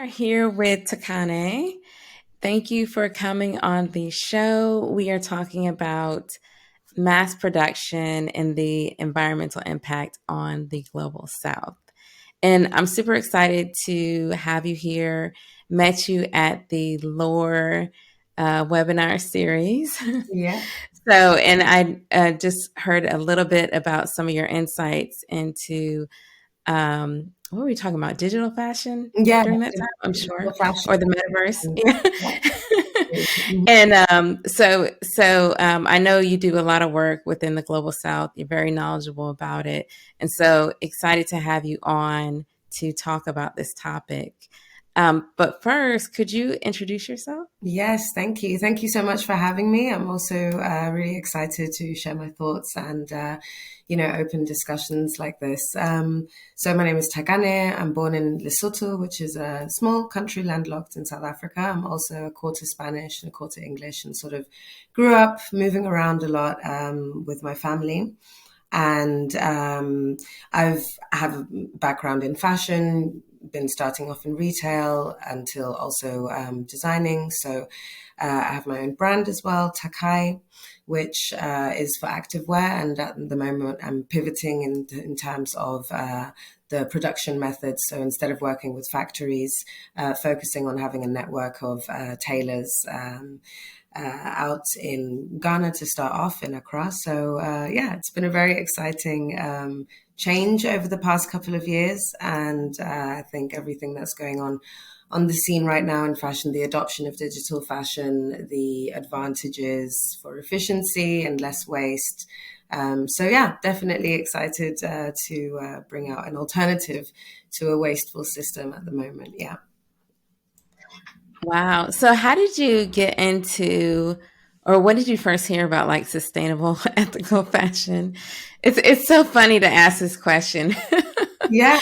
are here with Thakane. Thank you for coming on the show. We are talking about mass production and the environmental impact on the global south. And I'm super excited to have you here. Met you at the Lore webinar series. Yeah. And I just heard a little bit about some of your insights into what were we talking about? Digital fashion Yeah. during that time, I'm Digital sure, fashion. or the metaverse. Yeah. Yeah. And I know you do a lot of work within the global south. You're very knowledgeable about it. And so excited to have you on to talk about this topic. But first, could you introduce yourself? Yes, thank you. Thank you so much for having me. I'm also really excited to share my thoughts and, open discussions like this. So my name is Thakane. I'm born in Lesotho, which is a small country landlocked in South Africa. I'm also a quarter Spanish and a quarter English and sort of grew up moving around a lot with my family. And I have a background in fashion, been starting off in retail until also designing. So I have my own brand as well, TAKAII, which is for activewear. And at the moment, I'm pivoting in terms of the production methods. So instead of working with factories, focusing on having a network of tailors out in Ghana to start off in Accra. So it's been a very exciting change over the past couple of years. And I think everything that's going on the scene right now in fashion, the adoption of digital fashion, the advantages for efficiency and less waste. Definitely excited to bring out an alternative to a wasteful system at the moment. Yeah. Wow. So how did you get into, or when did you first hear about like sustainable ethical fashion? It's so funny to ask this question. Yeah,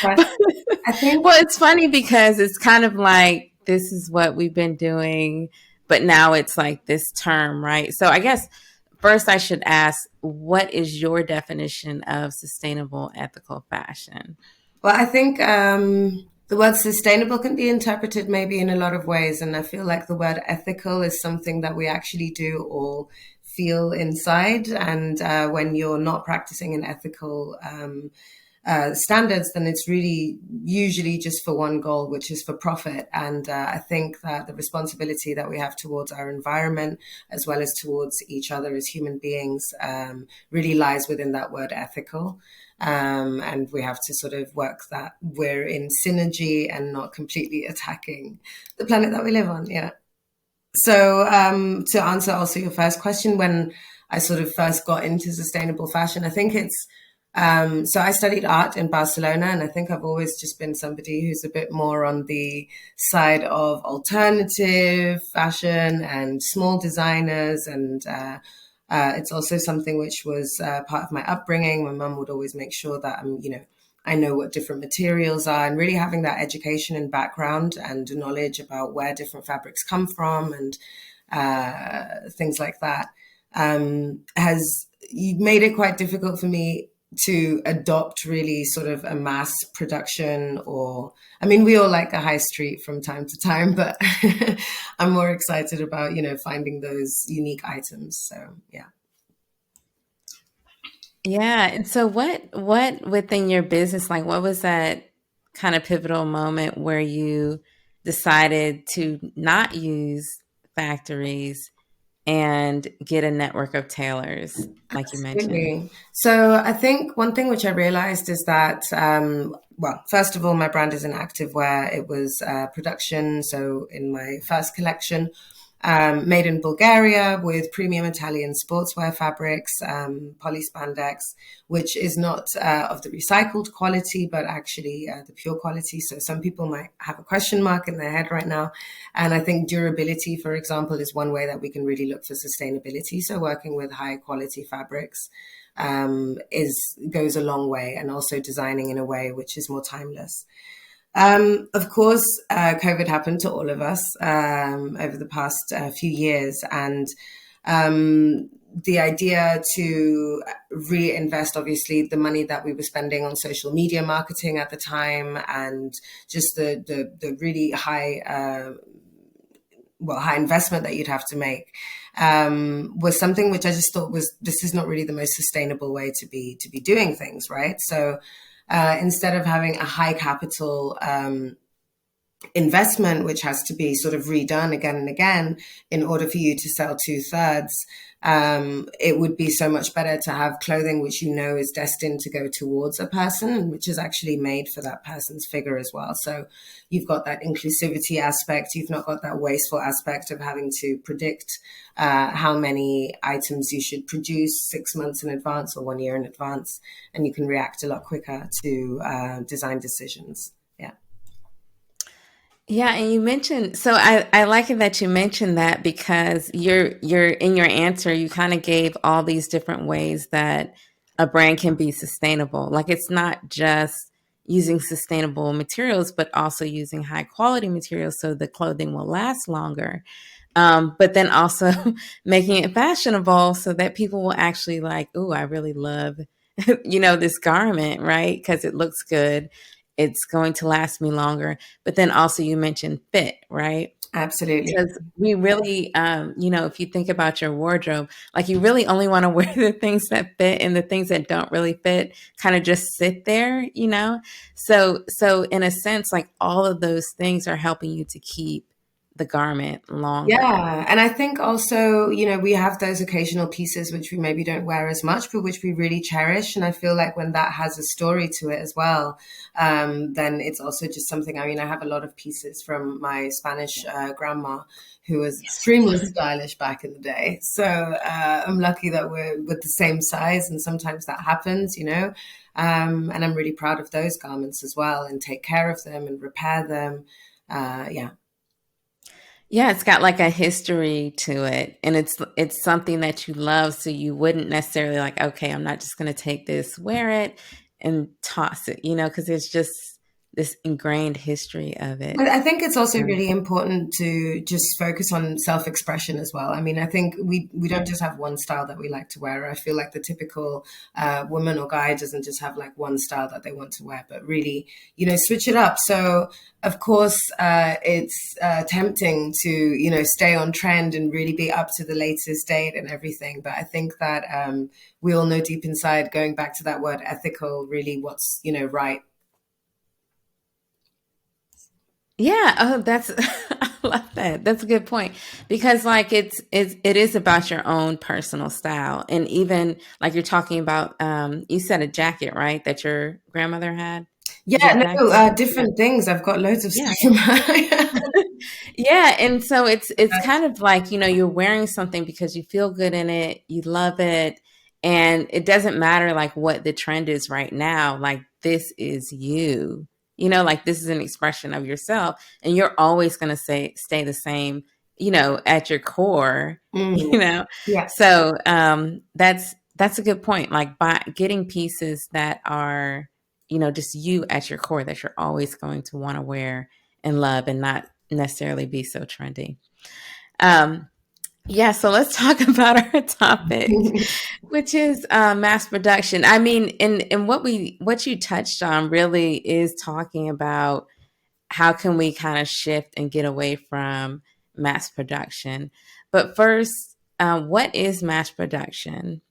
I think. Well, it's funny because it's kind of like this is what we've been doing, but now it's like this term, right? So I guess first I should ask, what is your definition of sustainable ethical fashion? Well, I think the word sustainable can be interpreted maybe in a lot of ways. And I feel like the word ethical is something that we actually do all feel inside. And when you're not practicing an ethical standards, then it's really usually just for one goal, which is for profit. And I think that the responsibility that we have towards our environment, as well as towards each other as human beings, really lies within that word ethical. And we have to sort of work that we're in synergy and not completely attacking the planet that we live on. Yeah. So to answer also your first question, when I sort of first got into sustainable fashion, I think it's so I studied art in Barcelona, and I think I've always just been somebody who's a bit more on the side of alternative fashion and small designers. And it's also something which was part of my upbringing. My mum would always make sure that I know what different materials are, and really having that education and background and knowledge about where different fabrics come from and things like that has made it quite difficult for me to adopt really sort of a mass production, or I mean, we all like a high street from time to time, but I'm more excited about, finding those unique items. So yeah. Yeah. And so what within your business, like what was that kind of pivotal moment where you decided to not use factories and get a network of tailors, like you mentioned? Absolutely. So I think one thing which I realized is that, well, first of all, my brand is an activewear. It was production. So in my first collection, made in Bulgaria with premium Italian sportswear fabrics, polyspandex, which is not of the recycled quality, but actually the pure quality. So some people might have a question mark in their head right now. And I think durability, for example, is one way that we can really look for sustainability. So working with high quality fabrics is goes a long way, and also designing in a way which is more timeless. Of course, COVID happened to all of us over the past few years, and the idea to reinvest, obviously, the money that we were spending on social media marketing at the time, and just the really high investment that you'd have to make, was something which I just thought this is not really the most sustainable way to be doing things, right? So instead of having a high capital investment, which has to be sort of redone again and again in order for you to sell 2/3, it would be so much better to have clothing which you know is destined to go towards a person and which is actually made for that person's figure as well. So you've got that inclusivity aspect. You've not got that wasteful aspect of having to predict how many items you should produce 6 months in advance or 1 year in advance, and you can react a lot quicker to design decisions. Yeah. Yeah, and you mentioned, so I like it that you mentioned that, because you're in your answer, you kind of gave all these different ways that a brand can be sustainable. Like, it's not just using sustainable materials, but also using high quality materials so the clothing will last longer. But then also making it fashionable so that people will actually like, oh, I really love, this garment, right? Because it looks good. It's going to last me longer. But then also you mentioned fit, right? Absolutely. Because we really, if you think about your wardrobe, like, you really only want to wear the things that fit, and the things that don't really fit kind of just sit there. So in a sense, like, all of those things are helping you to keep the garment longer. Yeah. And I think also, we have those occasional pieces which we maybe don't wear as much, but which we really cherish. And I feel like when that has a story to it as well, then it's also just something. I mean, I have a lot of pieces from my Spanish grandma, who was extremely stylish back in the day. So I'm lucky that we're with the same size, and sometimes that happens. And I'm really proud of those garments as well, and take care of them and repair them. Yeah. Yeah, it's got like a history to it, and it's something that you love, so you wouldn't necessarily like, okay, I'm not just going to take this, wear it, and toss it, because there's just this ingrained history of it. But I think it's also Um, really important to just focus on self-expression as well. I mean, I think we don't just have one style that we like to wear. I feel like the typical woman or guy doesn't just have like one style that they want to wear, but really, switch it up. So, of course, it's tempting to, stay on trend and really be up to the latest date and everything. But I think that we all know deep inside, going back to that word ethical, really what's, right. yeah, oh, that's I love that. That's a good point, because like it is about your own personal style, and even like you're talking about, you said a jacket, right? That your grandmother had. Is it Yeah, a no, jacket? Yeah. different things. I've got loads of Yeah. stuff in my Yeah, and so it's kind of like, you're wearing something because you feel good in it, you love it, and it doesn't matter like what the trend is right now. Like, this is you. Like, this is an expression of yourself, and you're always going to stay the same, at your core, Mm, you know. yeah. So, that's a good point. Like, by getting pieces that are, just you at your core, that you're always going to want to wear and love, and not necessarily be so trendy. Um, yeah, so let's talk about our topic, which is mass production. I mean, and what you touched on really is talking about how can we kind of shift and get away from mass production. But first, what is mass production,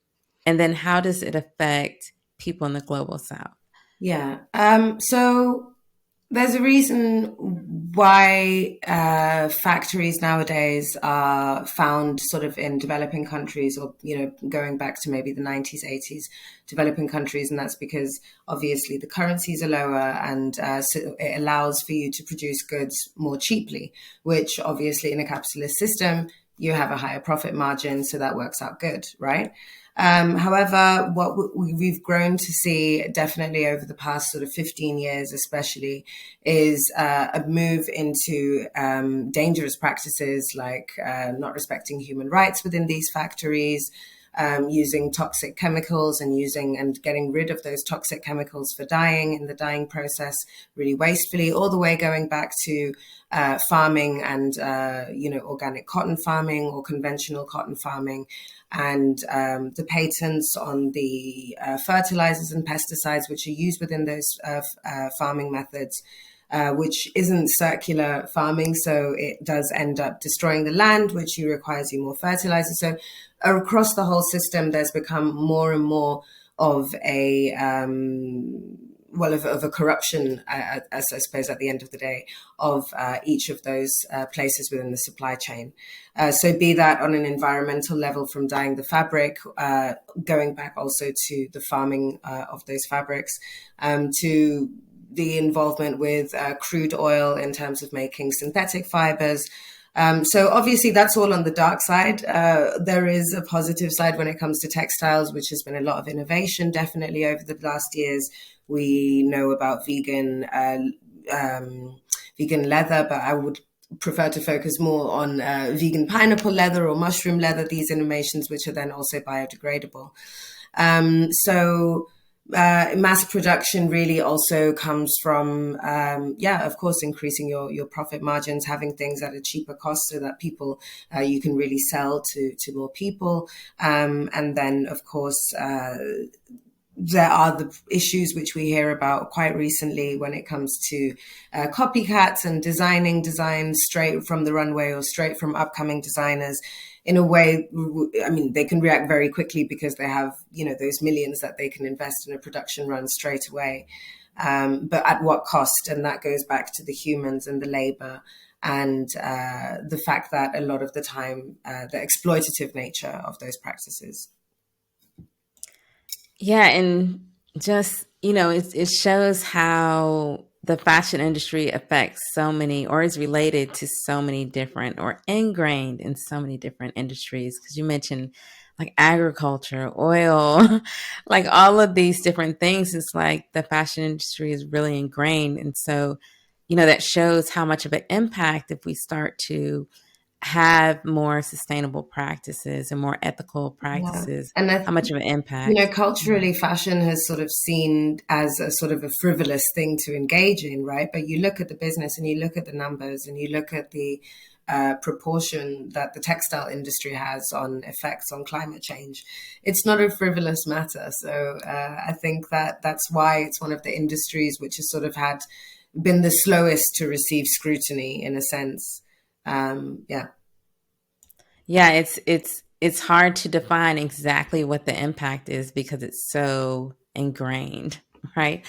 and then how does it affect people in the global South? Yeah. So there's a reason why factories nowadays are found sort of in developing countries, or, going back to maybe the 90s, 80s, developing countries. And that's because obviously the currencies are lower, and so it allows for you to produce goods more cheaply, which obviously in a capitalist system, you have a higher profit margin. So that works out good, right? However, what we've grown to see definitely over the past sort of 15 years, especially, is a move into dangerous practices like not respecting human rights within these factories, using toxic chemicals and getting rid of those toxic chemicals for dyeing in the dyeing process really wastefully, all the way going back to farming and organic cotton farming or conventional cotton farming, and the patents on the fertilizers and pesticides which are used within those farming methods, which isn't circular farming, so it does end up destroying the land, which requires you more fertilizer. So across the whole system, there's become more and more of a of a corruption, as I suppose, at the end of the day, of each of those places within the supply chain. So be that on an environmental level, from dyeing the fabric, going back also to the farming of those fabrics, to the involvement with crude oil in terms of making synthetic fibers. So obviously that's all on the dark side. There is a positive side when it comes to textiles, which has been a lot of innovation, definitely over the last years. We know about vegan leather, but I would prefer to focus more on vegan pineapple leather or mushroom leather, these innovations, which are then also biodegradable. Mass production really also comes from, of course, increasing your profit margins, having things at a cheaper cost so that people, you can really sell to more people. And then, of course, there are the issues which we hear about quite recently when it comes to copycats and designing designs straight from the runway or straight from upcoming designers. In a way, I mean, they can react very quickly because they have, those millions that they can invest in a production run straight away. But at what cost? And that goes back to the humans and the labor and the fact that a lot of the time, the exploitative nature of those practices. Yeah, and just, it shows how the fashion industry affects so many, or is related to so many different, or ingrained in so many different industries. Because you mentioned like agriculture, oil, like all of these different things. It's like the fashion industry is really ingrained. And so, that shows how much of an impact if we start to have more sustainable practices and more ethical Yeah. practices, And how much of an impact. culturally, fashion has sort of seen as a sort of a frivolous thing to engage in, right? But you look at the business and you look at the numbers and you look at the proportion that the textile industry has on effects on climate change. It's not a frivolous matter. So I think that that's why it's one of the industries which has sort of been the slowest to receive scrutiny in a sense. Yeah. Yeah, it's hard to define exactly what the impact is because it's so ingrained, right?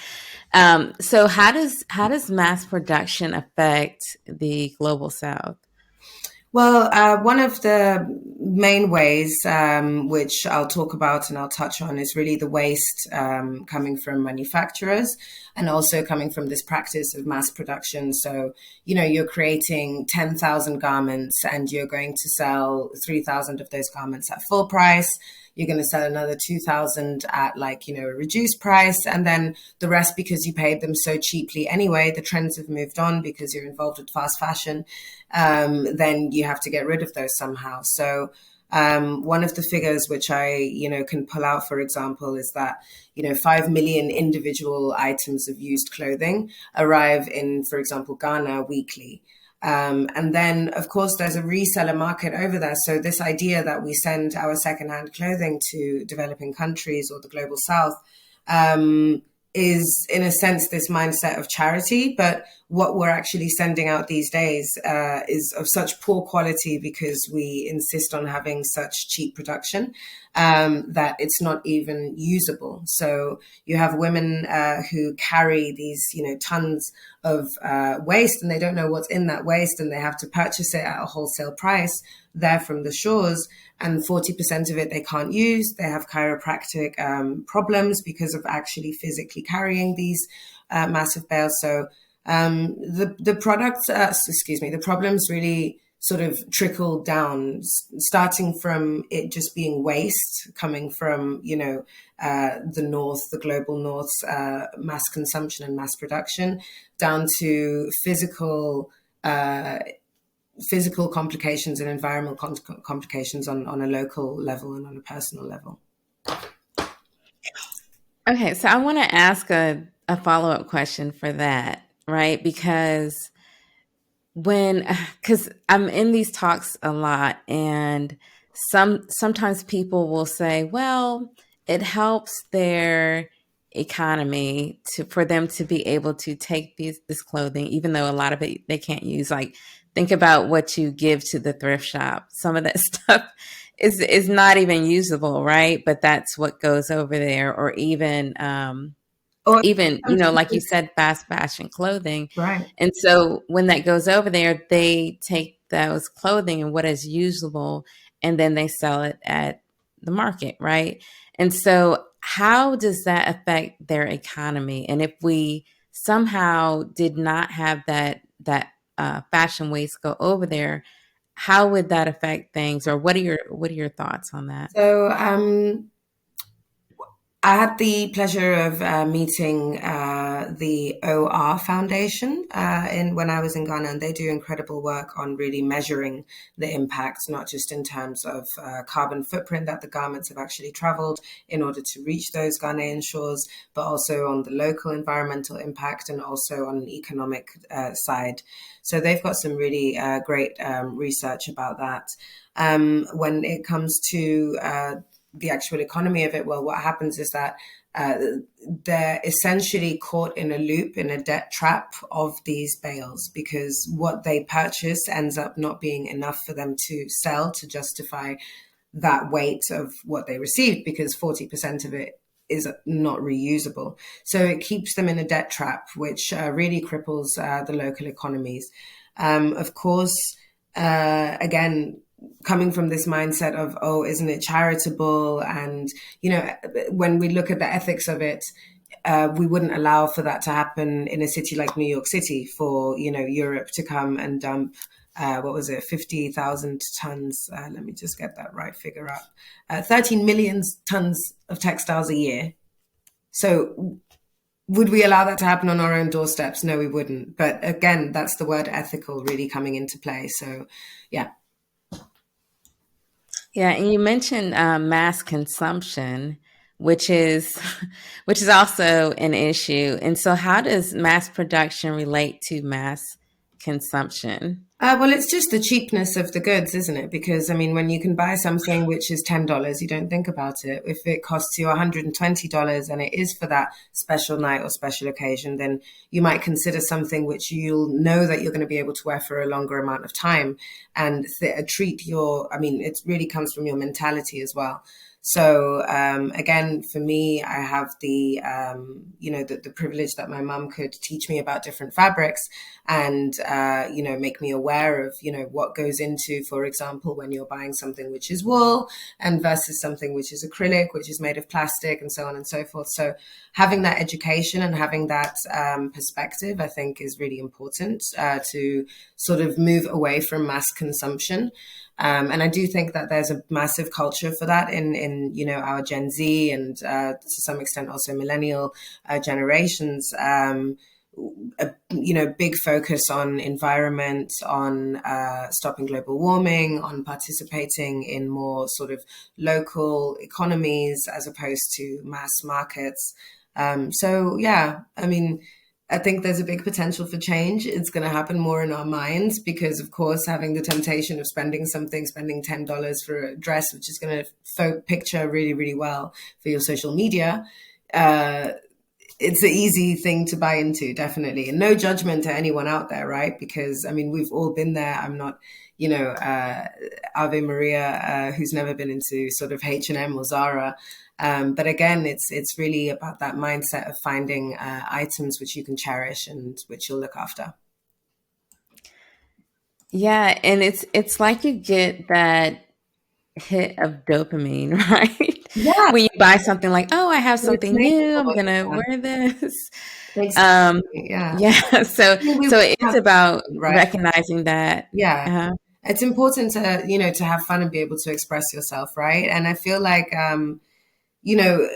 So how does mass production affect the global South? Well, one of the main ways, which I'll talk about and I'll touch on, is really the waste coming from manufacturers and also coming from this practice of mass production. So, you're creating 10,000 garments and you're going to sell 3,000 of those garments at full price. You're going to sell another 2,000 at a reduced price. And then the rest, because you paid them so cheaply anyway, the trends have moved on because you're involved with fast fashion. Then you have to get rid of those somehow. So one of the figures which I, can pull out, for example, is that, 5 million individual items of used clothing arrive in, for example, Ghana weekly. And then, of course, there's a reseller market over there. So this idea that we send our secondhand clothing to developing countries or the global South is, in a sense, this mindset of charity. But what we're actually sending out these days is of such poor quality because we insist on having such cheap production that it's not even usable. So you have women who carry these, tons of waste, and they don't know what's in that waste, and they have to purchase it at a wholesale price there from the shores, and 40% of it they can't use. They have chiropractic problems because of actually physically carrying these massive bales. So the products, the problems really sort of trickle down, starting from it just being waste coming from, the North, the global North's mass consumption and mass production, down to physical physical complications and environmental complications on a local level and on a personal level. Okay, so I want to ask a follow up question for that, right? Because I'm in these talks a lot, and sometimes people will say, well, it helps their economy for them to be able to take this clothing, even though a lot of it they can't use. Like, think about what you give to the thrift shop. Some of that stuff is not even usable, right? But that's what goes over there. Or Or even, like you said, fast fashion clothing. right. And so when that goes over there, they take those clothing and what is usable, and then they sell it at the market, right? And so how does that affect their economy? And if we somehow did not have that fashion waste go over there, how would that affect things? Or what are your thoughts on that? So I had the pleasure of meeting the OR Foundation in when I was in Ghana, and they do incredible work on really measuring the impact, not just in terms of carbon footprint that the garments have actually traveled in order to reach those Ghanaian shores, but also on the local environmental impact and also on an economic side. So they've got some really great research about that. When it comes to the actual economy of it, well, what happens is that they're essentially caught in a loop, in a debt trap of these bales, because what they purchase ends up not being enough for them to sell to justify that weight of what they received, because 40% of it is not reusable. So it keeps them in a debt trap, which really cripples the local economies. Of course, again, coming from this mindset of, oh, isn't it charitable? And, when we look at the ethics of it, we wouldn't allow for that to happen in a city like New York City for, Europe to come and dump, 50,000 tons. Let me just get that right figure up. 13 million tons of textiles a year. So would we allow that to happen on our own doorsteps? No, we wouldn't. But again, that's the word ethical really coming into play. So, yeah. Yeah, and you mentioned mass consumption, which is which is also an issue. And so, how does mass production relate to mass consumption? Well, it's just the cheapness of the goods, isn't it? Because, I mean, when you can buy something which is $10, you don't think about it. If it costs you $120 and it is for that special night or special occasion, then you might consider something which you'll know that you're going to be able to wear for a longer amount of time and treat I mean, it really comes from your mentality as well. So again, for me, I have the privilege that my mum could teach me about different fabrics and make me aware of what goes into, for example, when you're buying something which is wool and versus something which is acrylic, which is made of plastic, and so on and so forth. So having that education and having that perspective, I think, is really important to sort of move away from mass consumption. And I do think that there's a massive culture for that in our Gen Z and to some extent also millennial generations. Big focus on environment, on stopping global warming, on participating in more sort of local economies as opposed to mass markets. So yeah, I mean, I think there's a big potential for change. It's going to happen more in our minds because, of course, having the temptation of spending $10 for a dress, which is going to picture really, really well for your social media, it's an easy thing to buy into, definitely. And no judgment to anyone out there, right? Because, I mean, we've all been there. I'm not, Ave Maria, who's never been into sort of H&M or Zara. But again, it's really about that mindset of finding items which you can cherish and which you'll look after. Yeah, and it's like you get that hit of dopamine, right? Yeah, When you buy something like, oh, I have it's something made new, I'm for gonna it. wear this. Exactly. Um, Yeah. yeah, so We so it's have, about right. recognizing that. Yeah. Uh, It's important to have fun and be able to express yourself, right? And I feel like, you know,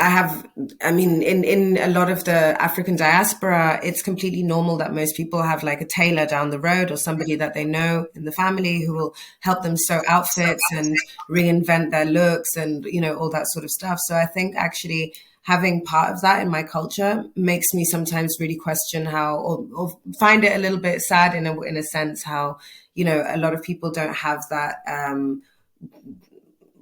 I have, I mean, in a lot of the African diaspora, it's completely normal that most people have like a tailor down the road or somebody that they know in the family who will help them sew outfits and reinvent their looks and, you know, all that sort of stuff. So I think actually having part of that in my culture makes me sometimes really question how, or find it a little bit sad in a sense how, you know, a lot of people don't have that,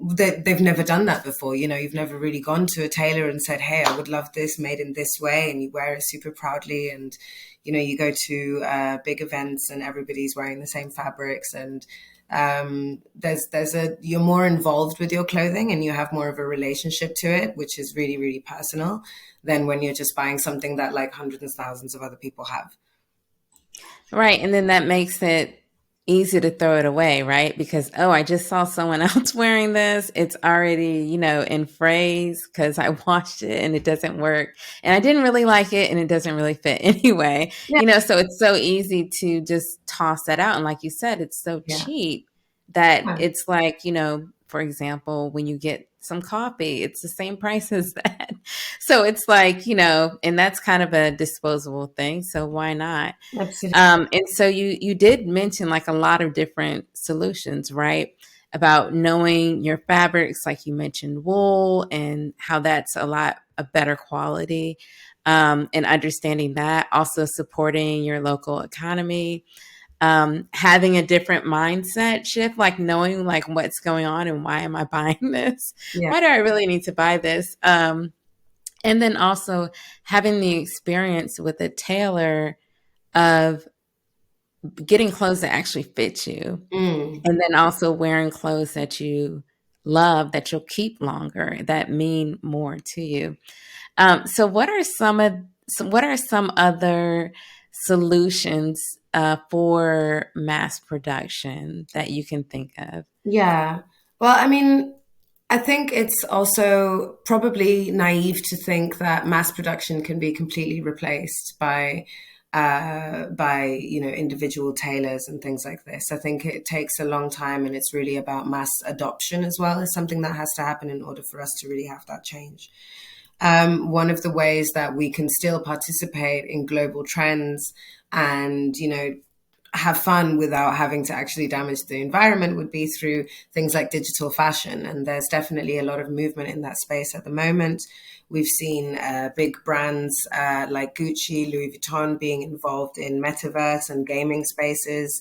they've never done that before. You know, you've never really gone to a tailor and said, hey, I would love this made in this way. And you wear it super proudly. And, you know, you go to big events and everybody's wearing the same fabrics. And you're more involved with your clothing and you have more of a relationship to it, which is really, really personal than when you're just buying something that like hundreds of thousands of other people have. Right. And then that makes it easy to throw it away, right? Because, oh, I just saw someone else wearing this. It's already, in phrase because I washed it and it doesn't work. And I didn't really like it and it doesn't really fit anyway. Yeah. So it's so easy to just toss that out. And like you said, it's so Yeah. cheap that Yeah. it's like, for example, when you get some coffee, it's the same price as that. So it's like, and that's kind of a disposable thing. So why not? Absolutely. And so you did mention like a lot of different solutions, right? About knowing your fabrics, like you mentioned wool and how that's a lot of better quality, and understanding that, also supporting your local economy, having a different mindset shift, like knowing like what's going on and why am I buying this? Yeah. Why do I really need to buy this? And then also having the experience with a tailor of getting clothes that actually fit you, Mm. and then also wearing clothes that you love, that you'll keep longer, that mean more to you. So what are some other solutions for mass production that you can think of? Yeah. Well, I mean, I think it's also probably naive to think that mass production can be completely replaced by individual tailors and things like this. I think it takes a long time, and it's really about mass adoption as well. Is something that has to happen in order for us to really have that change. One of the ways that we can still participate in global trends and have fun without having to actually damage the environment would be through things like digital fashion. And there's definitely a lot of movement in that space at the moment. We've seen big brands like Gucci, Louis Vuitton being involved in metaverse and gaming spaces.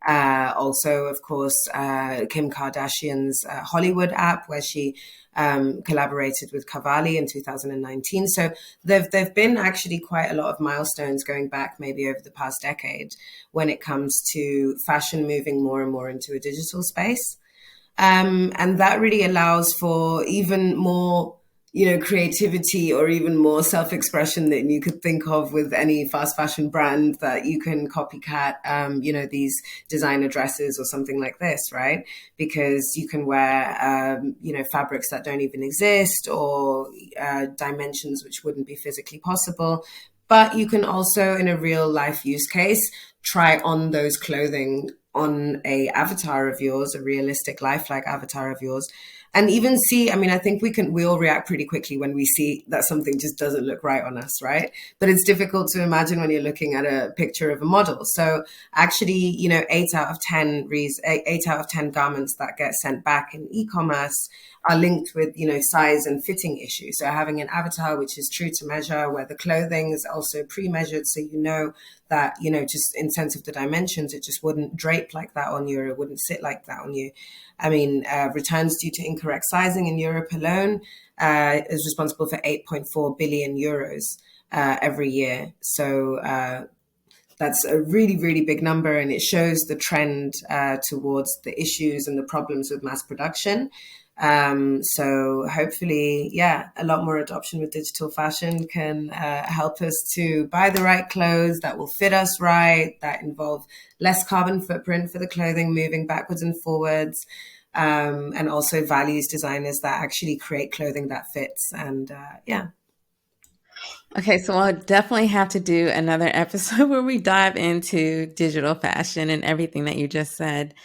Also, of course, Kim Kardashian's Hollywood app, where she collaborated with Cavalli in 2019. So there've been actually quite a lot of milestones going back maybe over the past decade when it comes to fashion moving more and more into a digital space. And that really allows for even more creativity or even more self-expression than you could think of with any fast fashion brand that you can copycat, these designer dresses or something like this, right? Because you can wear, fabrics that don't even exist or dimensions which wouldn't be physically possible. But you can also, in a real life use case, try on those clothing on a avatar of yours, a realistic lifelike avatar of yours, and even see, I mean, I think we all react pretty quickly when we see that something just doesn't look right on us, right? But it's difficult to imagine when you're looking at a picture of a model. So actually, 8 out of 10 garments that get sent back in e-commerce are linked with, size and fitting issues. So having an avatar which is true to measure, where the clothing is also pre-measured, so that, just in sense of the dimensions, it just wouldn't drape like that on you, or it wouldn't sit like that on you. I mean, returns due to incorrect sizing in Europe alone is responsible for 8.4 billion euros every year. So that's a really, really big number, and it shows the trend towards the issues and the problems with mass production. So hopefully, a lot more adoption with digital fashion can help us to buy the right clothes that will fit us right, that involve less carbon footprint for the clothing, moving backwards and forwards, and also values designers that actually create clothing that fits. And Okay, so I'll definitely have to do another episode where we dive into digital fashion and everything that you just said.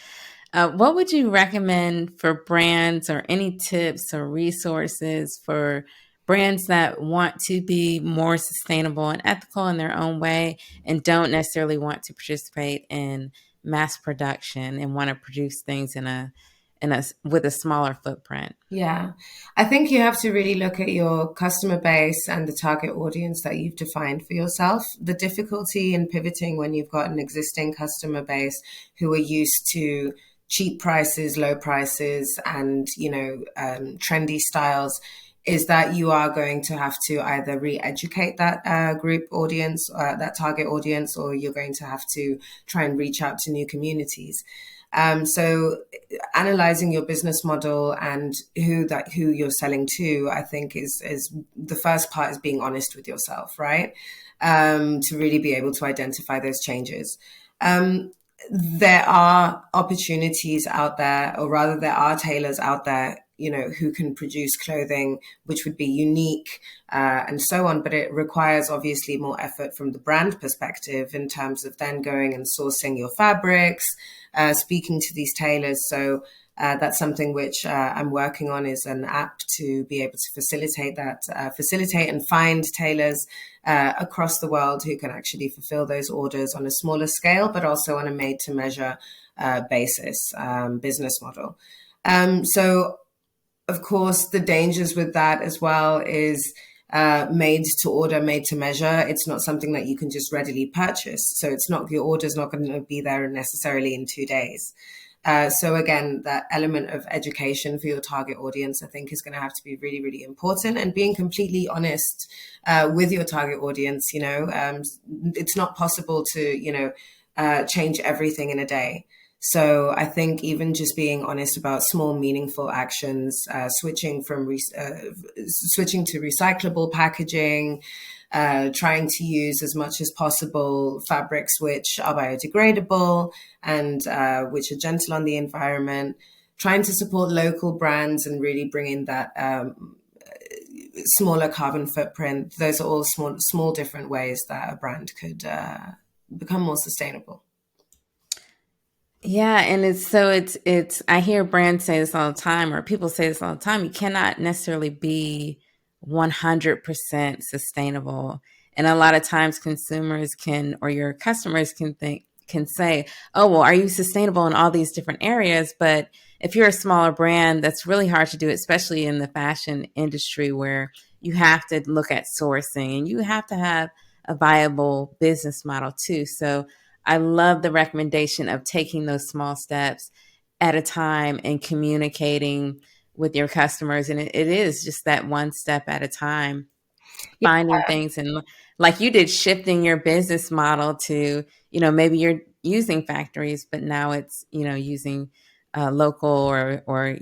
What would you recommend for brands, or any tips or resources for brands that want to be more sustainable and ethical in their own way and don't necessarily want to participate in mass production and want to produce things in a with a smaller footprint. Yeah. I think you have to really look at your customer base and the target audience that you've defined for yourself. The difficulty in pivoting when you've got an existing customer base who are used to cheap prices, low prices, and, trendy styles is that you are going to have to either re-educate that group audience, that target audience, or you're going to have to try and reach out to new communities. So analyzing your business model and who you're selling to, I think is the first part is being honest with yourself, right? To really be able to identify those changes. There are opportunities out there, or rather there are tailors out there, who can produce clothing which would be unique and so on. But it requires obviously more effort from the brand perspective in terms of then going and sourcing your fabrics, speaking to these tailors. So that's something which I'm working on, is an app to be able to facilitate that, facilitate and find tailors across the world who can actually fulfill those orders on a smaller scale, but also on a made to measure basis business model. So of course, the dangers with that as well is made to order, made to measure. It's not something that you can just readily purchase. So it's not, your order's not going to be there necessarily in 2 days. So again, that element of education for your target audience, I think, is going to have to be really, really important, and being completely honest with your target audience. It's not possible to, change everything in a day. So I think even just being honest about small, meaningful actions, switching to recyclable packaging, trying to use as much as possible fabrics which are biodegradable and which are gentle on the environment, trying to support local brands and really bring in that smaller carbon footprint. Those are all small different ways that a brand could become more sustainable. Yeah, and it's I hear brands say this all the time, or people say this all the time. You cannot necessarily be 100% sustainable. And a lot of times consumers can, or your customers can say, "Oh, well, are you sustainable in all these different areas?" But if you're a smaller brand, that's really hard to do, especially in the fashion industry where you have to look at sourcing and you have to have a viable business model too. So I love the recommendation of taking those small steps at a time and communicating with your customers. And it is just that one step at a time, Yeah, finding things, and like you did, shifting your business model to, maybe you're using factories, but now it's, using local or,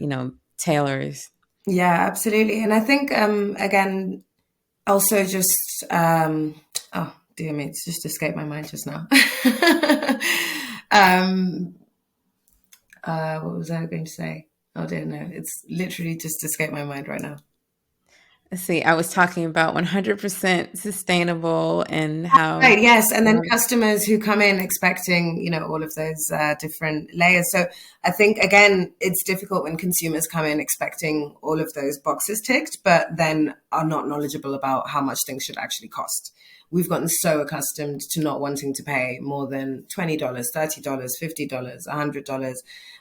tailors. yeah, absolutely. And I think, again, also just, oh, dear me, it's just escaped my mind just now. um, what was I going to say? Oh dear, no, it's literally just escaped my mind right now. Let's see, I was talking about 100% sustainable and how. Right, yes. And then customers who come in expecting, all of those different layers. So I think, again, it's difficult when consumers come in expecting all of those boxes ticked, but then are not knowledgeable about how much things should actually cost. We've gotten so accustomed to not wanting to pay more than $20, $30, $50, $100.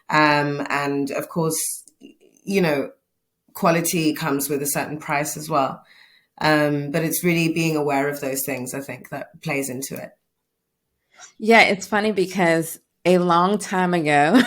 And of course, quality comes with a certain price as well. But it's really being aware of those things, I think, that plays into it. Yeah, it's funny because a long time ago,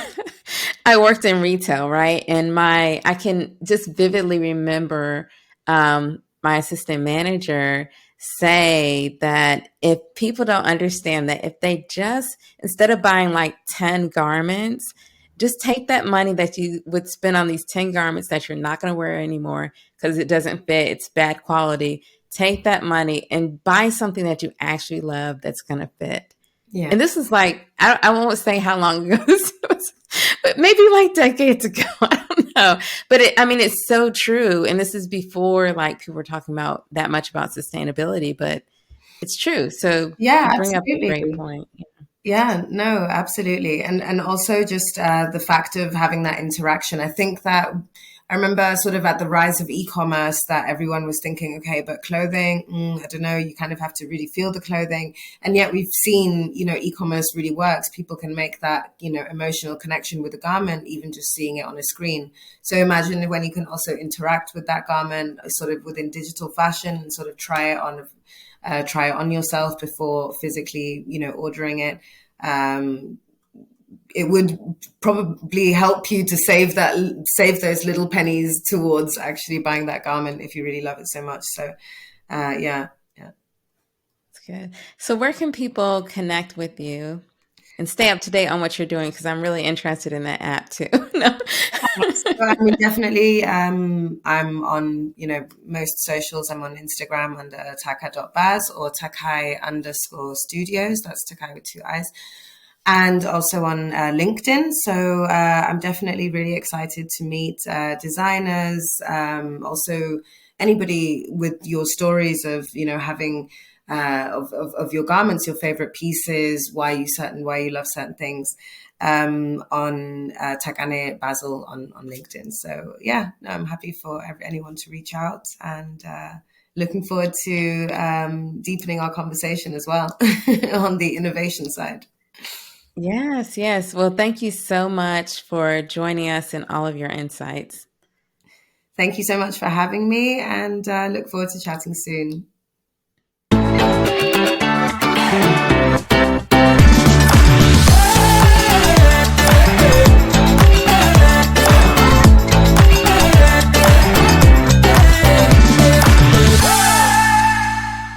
I worked in retail, right? And I can just vividly remember my assistant manager say that if people don't understand that if they just, instead of buying like 10 garments, just take that money that you would spend on these 10 garments that you're not going to wear anymore because it doesn't fit, it's bad quality. Take that money and buy something that you actually love that's going to fit. Yeah. And this is like, I won't say how long ago this was, but maybe like decades ago. I don't know. But it's so true. And this is before like people were talking about that much about sustainability, but it's true. So Yeah, you bring up a great absolutely. point. Yeah, no, absolutely. And also just the fact of having that interaction. I think that I remember sort of at the rise of e-commerce that everyone was thinking, okay, but clothing, I don't know, you kind of have to really feel the clothing. And yet we've seen, e-commerce really works. People can make that, emotional connection with a garment, even just seeing it on a screen. So imagine when you can also interact with that garment sort of within digital fashion and sort of try it on yourself before physically, ordering it. It would probably help you to save those little pennies towards actually buying that garment if you really love it so much. So, yeah. That's good. So, where can people connect with you and stay up to date on what you're doing? Because I'm really interested in that app too. No. So, I mean, definitely, I'm on, most socials. I'm on Instagram under taka.baz or takai_studios. That's Takai with two eyes. And also on LinkedIn. So I'm definitely really excited to meet designers, also anybody with your stories of, having of your garments, your favorite pieces, why you love certain things, on Thakane Bazill on LinkedIn. So yeah, no, I'm happy for anyone to reach out, and looking forward to deepening our conversation as well on the innovation side. Yes, yes. Well, thank you so much for joining us and all of your insights. Thank you so much for having me, and look forward to chatting soon.